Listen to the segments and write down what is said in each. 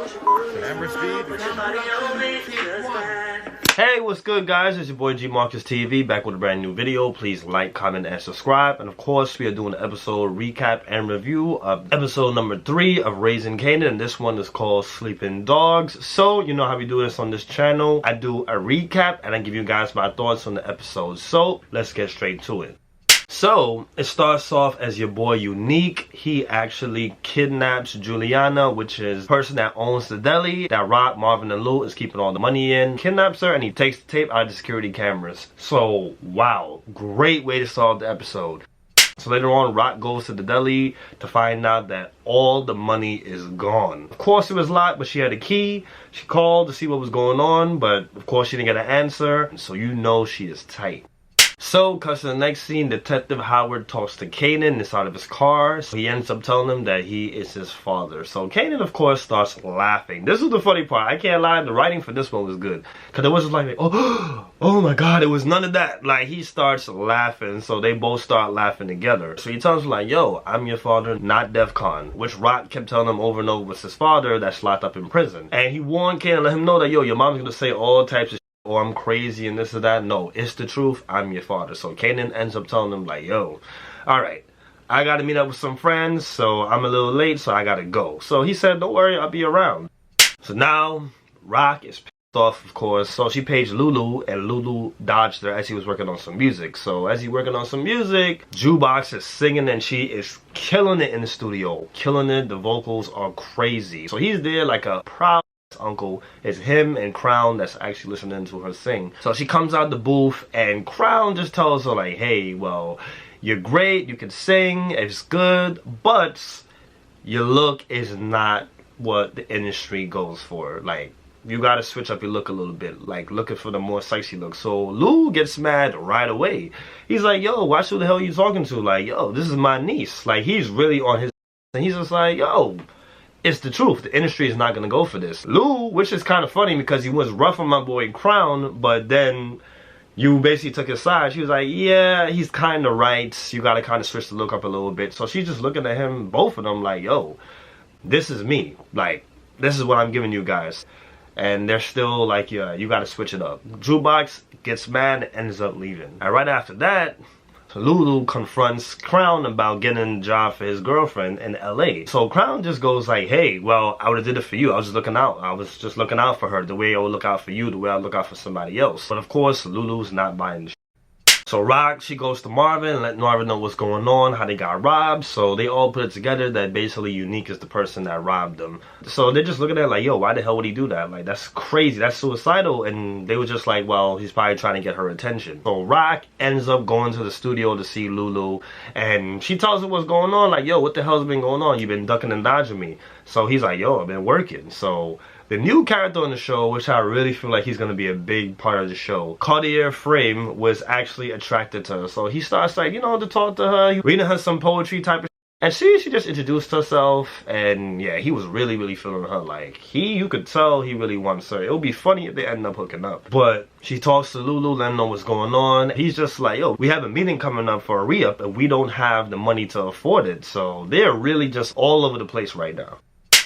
Camera speed. Hey, what's good, guys? It's your boy G Marcus TV back with a brand new video. Please like, comment, and subscribe. And of course, we are doing an episode recap and review of episode number 3 of Raising Kanan. And this one is called Sleeping Dogs. So, you know how we do this on this channel. I do a recap and I give you guys my thoughts on the episode. So, let's get straight to it. So, it starts off as your boy Unique. He actually kidnaps Juliana, which is the person that owns the deli that Rock, Marvin, and Lou is keeping all the money in. Kidnaps her and he takes the tape out of the security cameras. So, wow. Great way to start the episode. So later on, Rock goes to the deli to find out that all the money is gone. Of course, it was locked, but she had a key. She called to see what was going on, but of course, she didn't get an answer. So you know she is tight. So, cause to the next scene, Detective Howard talks to Kanan inside of his car. So he ends up telling him that he is his father. So Kanan, of course, starts laughing. This is the funny part. I can't lie, the writing for this one was good. Cause it wasn't like, oh my god, it was none of that. Like, he starts laughing, so they both start laughing together. So he tells him like, yo, I'm your father, not DEFCON. Which Rock kept telling him over and over was his father that's locked up in prison. And he warned Kanan, let him know that, yo, your mom's gonna say all types of or I'm crazy and this or that. No, it's the truth. I'm your father. So Kanan ends up telling him like, yo, alright, I gotta meet up with some friends, so I'm a little late, so I gotta go. So he said, don't worry, I'll be around. So now Rock is pissed off, of course. So she paged Lulu, and Lulu dodged her as he was working on some music. So as he's working on some music, Jukebox is singing and she is killing it in the studio. Killing it. The vocals are crazy. So he's there like a proud uncle. It's him and Crown that's actually listening to her sing. So she comes out the booth and Crown just tells her like, hey, well, you're great, you can sing, it's good, but your look is not what the industry goes for. Like, you gotta switch up your look a little bit, like looking for the more sexy look. So Lou gets mad right away. He's like, yo, watch who the hell you talking to? Like, yo, this is my niece. Like, he's really on his, and he's just like, yo, it's the truth. The industry is not going to go for this. Lou, which is kind of funny because he was rough on my boy Crown, but then you basically took his side. She was like, yeah, he's kind of right. You got to kind of switch the look up a little bit. So she's just looking at him, both of them, like, yo, this is me. Like, this is what I'm giving you guys. And they're still like, yeah, you got to switch it up. Jukebox gets mad and ends up leaving. And right after that, Lulu confronts Crown about getting a job for his girlfriend in LA. So Crown just goes like, hey, well, I would have did it for you. I was just looking out. I was just looking out for her the way I would look out for you, the way I look out for somebody else. But of course, Lulu's not buying the shit. So Rock, she goes to Marvin and let Marvin know what's going on, how they got robbed. So they all put it together that basically Unique is the person that robbed them. So they're just looking at it like, yo, why the hell would he do that? Like, that's crazy. That's suicidal. And they were just like, well, he's probably trying to get her attention. So Rock ends up going to the studio to see Lulu. And she tells him what's going on. Like, yo, what the hell's been going on? You've been ducking and dodging me. So he's like, yo, I've been working. So the new character on the show, which I really feel like he's going to be a big part of the show, Cartier Frame, was actually attracted to her. So he starts like, you know, to talk to her, reading her some poetry type of shit. And she just introduced herself, and yeah, he was really, really feeling her. Like, you could tell he really wants her. It would be funny if they end up hooking up. But she talks to Lulu, let him know what's going on. He's just like, yo, we have a meeting coming up for a re-up, and we don't have the money to afford it. So they're really just all over the place right now.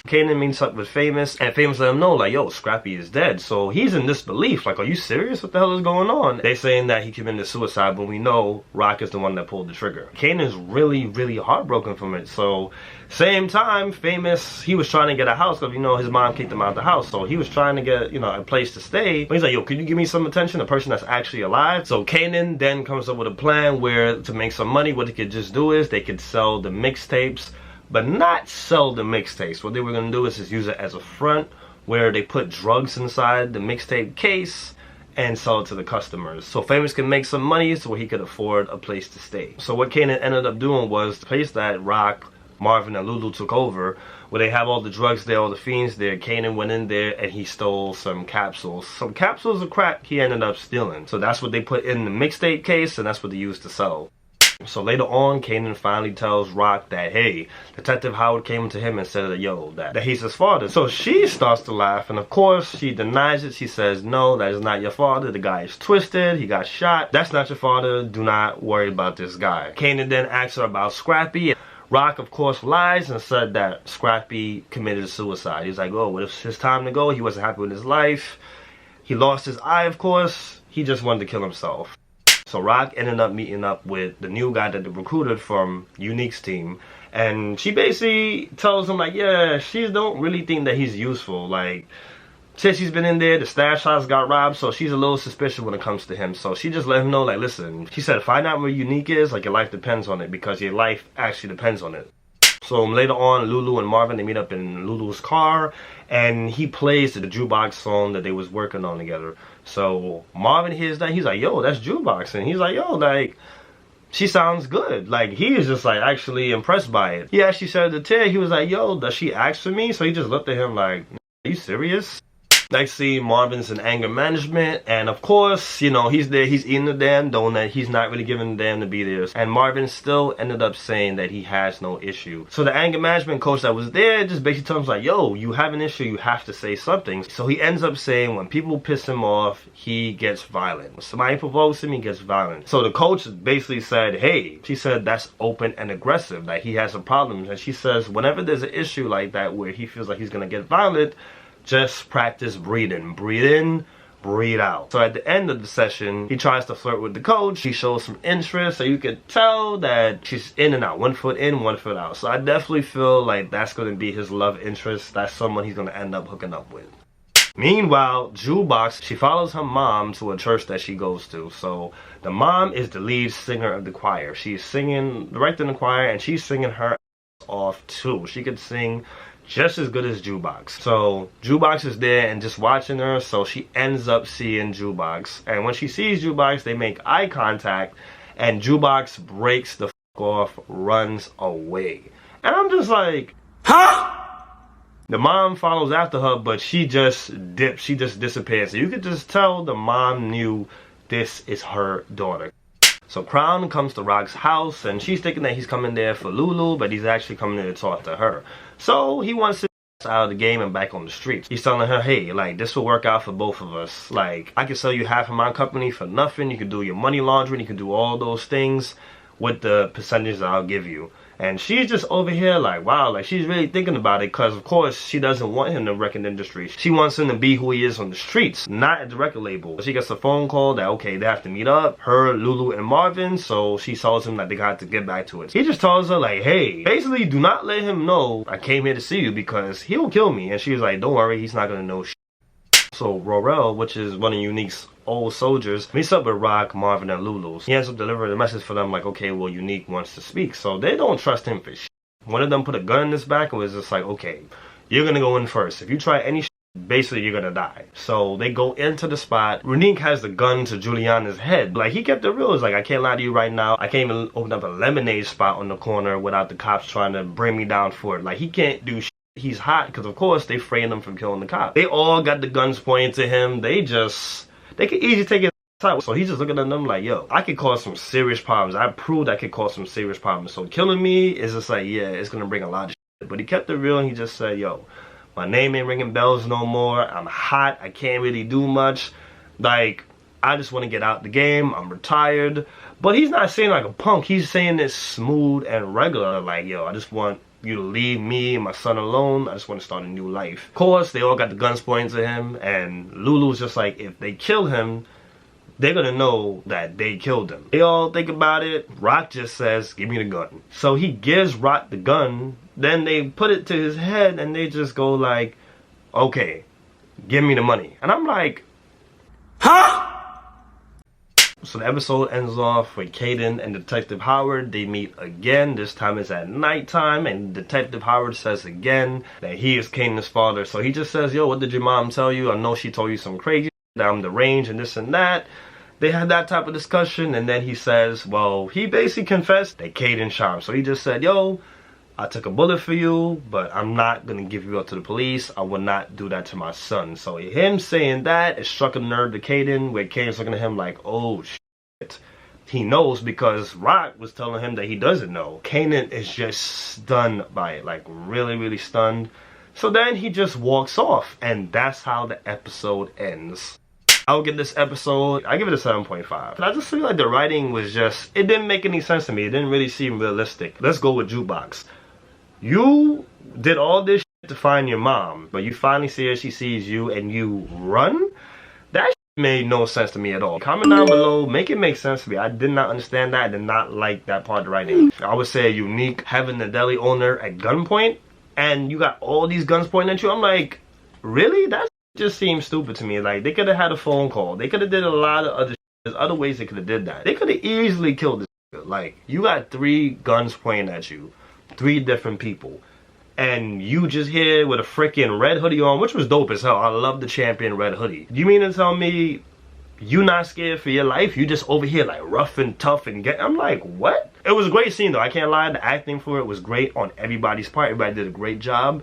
Kanan meets up with Famous, and Famous let him know, like, yo, Scrappy is dead. So he's in disbelief, like, are you serious? What the hell is going on? They saying that he committed suicide, but we know Rock is the one that pulled the trigger. Kanan's really, really heartbroken from it. So, same time, Famous, he was trying to get a house, because, you know, his mom kicked him out of the house. So he was trying to get, you know, a place to stay. But he's like, yo, could you give me some attention? A person that's actually alive? So Kanan then comes up with a plan where, to make some money, what they could just do is they could sell the mixtapes, but not sell the mixtapes. What they were going to do is just use it as a front where they put drugs inside the mixtape case and sell it to the customers. So Famous can make some money so he could afford a place to stay. So what Kanan ended up doing was the place that Rock, Marvin, and Lulu took over, where they have all the drugs there, all the fiends there. Kanan went in there and he stole some capsules. Some capsules of crack he ended up stealing. So that's what they put in the mixtape case, and that's what they used to sell. So later on, Kanan finally tells Rock that, hey, Detective Howard came to him and said that, yo, that he's his father. So she starts to laugh, and of course, she denies it. She says, no, that is not your father. The guy is twisted. He got shot. That's not your father. Do not worry about this guy. Kanan then asks her about Scrappy. Rock, of course, lies and said that Scrappy committed suicide. He's like, oh, well, it's his time to go. He wasn't happy with his life. He lost his eye, of course. He just wanted to kill himself. So Rock ended up meeting up with the new guy that they recruited from Unique's team. And she basically tells him, like, yeah, she don't really think that he's useful. Like, since he's been in there, the stash house got robbed, so she's a little suspicious when it comes to him. So she just let him know, like, listen, she said, find out where Unique is, like, your life depends on it, because your life actually depends on it. So later on, Lulu and Marvin, they meet up in Lulu's car, and he plays the jukebox song that they was working on together. So Marvin hears that, he's like, yo, that's jukebox, and he's like, yo, like, she sounds good. Like, he is just, like, actually impressed by it. He actually said to Ted, he was like, yo, does she ask for me? So he just looked at him like, are you serious? Next scene, Marvin's in anger management, and of course, you know, he's there, he's eating the damn donut, he's not really giving a damn to be there, and Marvin still ended up saying that he has no issue. So the anger management coach that was there just basically tells him, like, yo, you have an issue, you have to say something. So he ends up saying when people piss him off, he gets violent. When somebody provokes him, he gets violent. So the coach basically said, hey, she said that's open and aggressive, that he has a problem, and she says whenever there's an issue like that where he feels like he's gonna get violent, just practice breathing. Breathe in, breathe out. So at the end of the session, he tries to flirt with the coach. He shows some interest, so you could tell that she's in and out. 1 foot in, 1 foot out. So I definitely feel like that's going to be his love interest. That's someone he's going to end up hooking up with. Meanwhile, Jukebox, she follows her mom to a church that she goes to. So the mom is the lead singer of the choir. She's singing, directing the choir, and she's singing her off too. She could sing just as good as Jukebox. So Jukebox is there and just watching her, so she ends up seeing Jukebox. And when she sees Jukebox, they make eye contact, and Jukebox breaks the f off, runs away. And I'm just like, huh? The mom follows after her, but she just dips, she just disappears. So you could just tell the mom knew this is her daughter. So Crown comes to Rock's house, and she's thinking that he's coming there for Lulu, but he's actually coming there to talk to her. So he wants to get out of the game and back on the streets. He's telling her, hey, like, this will work out for both of us. Like, I can sell you half of my company for nothing. You can do your money laundering. You can do all those things with the percentage that I'll give you. And she's just over here like, wow, like, she's really thinking about it, because of course she doesn't want him to wreck an industry. She wants him to be who he is on the streets, not at the record label. She gets a phone call that, okay, they have to meet up, her, Lulu, and Marvin. So she tells him that they got to get back to it. He just tells her, like, hey, basically do not let him know I came here to see you, because he'll kill me. And she's like, don't worry, he's not gonna know shit. So Rorel, which is one of Unique's old soldiers, meets up with Rock, Marvin, and Lulu. He ends up delivering a message for them like, okay, well, Unique wants to speak. So they don't trust him for shit. One of them put a gun in his back and was just like, okay, you're gonna go in first. If you try any shit, basically you're gonna die. So they go into the spot. Unique has the gun to Juliana's head. Like, he kept it real. It's like, I can't lie to you right now. I can't even open up a lemonade spot on the corner without the cops trying to bring me down for it. Like, he can't do shit. He's hot because, of course, they framed him from killing the cop. They all got the guns pointed to him. They could easily take it out. So he's just looking at them like, yo, I could cause some serious problems. I proved I could cause some serious problems. So killing me is just like, yeah, it's going to bring a lot of shit. But he kept it real, and he just said, yo, my name ain't ringing bells no more. I'm hot. I can't really do much. Like, I just want to get out the game. I'm retired. But he's not saying like a punk. He's saying this smooth and regular. Like, yo, I just want you to leave me and my son alone. I just want to start a new life. Of course, they all got the guns pointed to him, and Lulu's just like, if they kill him, they're gonna know that they killed him. They all think about it. Rock just says, give me the gun. So he gives Rock the gun, then they put it to his head, and they just go like, okay, give me the money. And I'm like, huh? So the episode ends off with Kanan and Detective Howard. They meet again. This time it's at nighttime, and Detective Howard says again that he is Kanan's father. So he just says, yo, what did your mom tell you? I know she told you some crazy shit, that I'm deranged and this and that. They had that type of discussion, and then he says, well, he basically confessed that Kanan shot him. So he just said, yo, I took a bullet for you, but I'm not going to give you up to the police. I will not do that to my son. So him saying that, it struck a nerve to Kanan, where Kanan's looking at him like, oh, shit. He knows, because Rock was telling him that he doesn't know. Kanan is just stunned by it, like really, really stunned. So then he just walks off, and that's how the episode ends. I'll give this episode, I give it a 7.5. I just feel like the writing was just, it didn't make any sense to me. It didn't really seem realistic. Let's go with Jukebox. You did all this shit to find your mom, but you finally see her, she sees you, and you run? That shit made no sense to me at all. Comment down below, make it make sense to me. I did not understand that. I did not like that part of the writing. I would say Unique having the deli owner at gunpoint, and you got all these guns pointing at you. I'm like, really? That just seems stupid to me. Like, they could have had a phone call. They could have did a lot of other shit. There's other ways they could have did that. They could have easily killed this nigga. Like, you got 3 guns pointing at you. 3 different people. And you just here with a freaking red hoodie on, which was dope as hell. I love the champion red hoodie. You mean to tell me you not scared for your life? You just over here like rough and tough and get... I'm like, what? It was a great scene though. I can't lie. The acting for it was great on everybody's part. Everybody did a great job.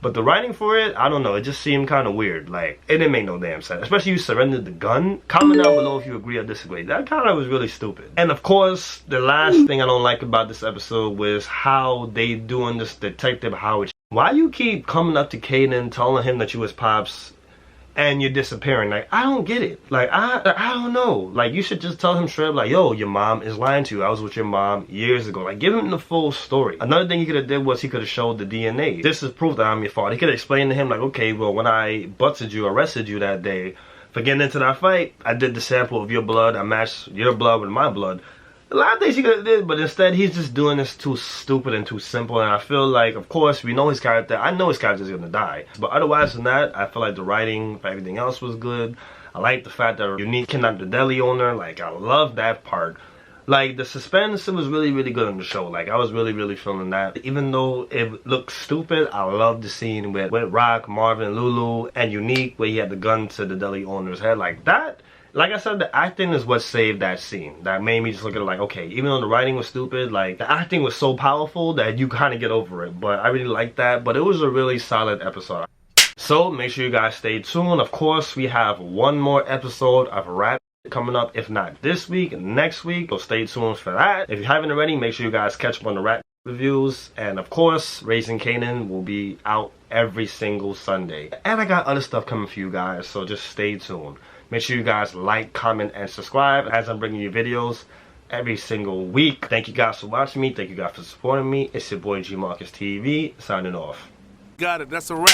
But the writing for it, I don't know, it just seemed kind of weird. Like, it didn't make no damn sense. Especially you surrendered the gun. Comment down below if you agree or disagree. That kind of was really stupid. And of course, the last thing I don't like about this episode was how they doing this Detective Howard. Why you keep coming up to Kanan, telling him that you was Pops, and you're disappearing? Like, I don't get it. Like, I don't know. Like, you should just tell him straight up, like, yo, your mom is lying to you. I was with your mom years ago. Like, give him the full story. Another thing he could have did was he could have showed the DNA. This is proof that I'm your father. He could have explained to him, like, okay, well, when I busted you, arrested you that day for getting into that fight, I did the sample of your blood. I matched your blood with my blood. A lot of things he could have did, but instead he's just doing this too stupid and too simple. And I feel like, of course, we know his character. I know his character's gonna die. But otherwise than that, I feel like the writing for everything else was good. I like the fact that Unique kidnapped the deli owner. Like, I love that part. Like, the suspense, it was really, really good on the show. Like, I was really, really feeling that. Even though it looked stupid, I love the scene with Rock, Marvin, Lulu, and Unique, where he had the gun to the deli owner's head. Like, that... Like I said, the acting is what saved that scene. That made me just look at it like, okay, even though the writing was stupid, like, the acting was so powerful that you kind of get over it. But I really liked that. But it was a really solid episode. So, make sure you guys stay tuned. Of course, we have one more episode of Rap coming up, if not this week, next week. So stay tuned for that. If you haven't already, make sure you guys catch up on the Rap reviews. And of course, Raising Kanan will be out every single Sunday. And I got other stuff coming for you guys, so just stay tuned. Make sure you guys like, comment, and subscribe as I'm bringing you videos every single week. Thank you guys for watching me. Thank you guys for supporting me. It's your boy G Marcus TV, signing off. Got it. That's a wrap.